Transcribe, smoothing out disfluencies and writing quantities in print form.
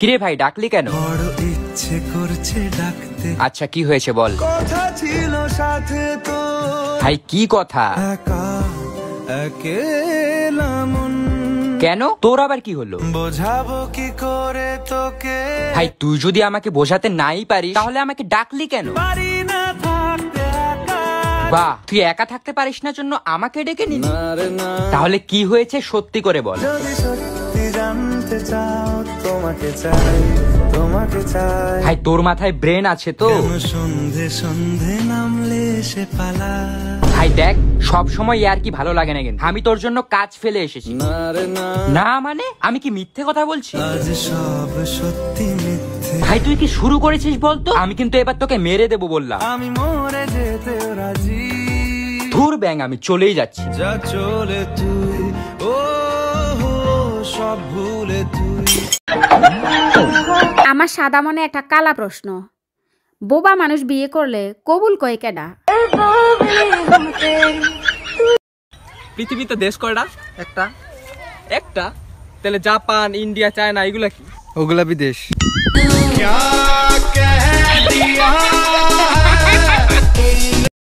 কিরে ভাই ডাকলি কেন? বড় ইচ্ছে করছে ডাকতে। আচ্ছা কি হয়েছে বল। কথা ছিল সাথে তো ভাই কি কথা? একা একেলা মন। কেন তোর আবার কি হলো? বোঝাবো কি করে তোকে। ভাই তুই যদি আমাকে বোঝাতে নাই পারিস তাহলে আমাকে ডাকলি কেন? পারি না থাকতে একা। বাহ, তুই একা থাকতে পারিস না জন্য আমাকে ডেকে নিলি। না রে না। তাহলে কি হয়েছে সত্যি করে বল। যদি সত্যি জানতে চাও তোমাকে চাই, তোমাকে চাই। ভাই তোর মাথায় ব্রেন আছে তো? কেন সন্ধে সন্ধে নামলে সে পালা। ভাই দেখ সব সময় আর কি ভালো লাগে না, কিন্তু আমি তোর জন্য কাজ ফেলে এসেছি। না রে না। না মানে আমি কি মিথ্যে কথা বলছি? আজ সব সত্যি মিথ্যে। ভাই তুই কি শুরু করেছিস বলতো? আমি কিন্তু এবার তোকে মেরে দেবো বললাম। আমি মরে যেতে রাজি। ধুর ব্যাং, আমি চলেই যাচ্ছি। যা চলে তুই, ও হো, সব ভুলে তুই। আমার সাদা মনে একটা কালা প্রশ্ন, বোবা মানুষ বিয়ে করলে কবুল কয় কেডা? পৃথিবীতে দেশ কয়টা? একটা। একটা? তাহলে জাপান, ইন্ডিয়া, চায়না এগুলা কি? ওগুলা বিদেশ। क्या कह दिया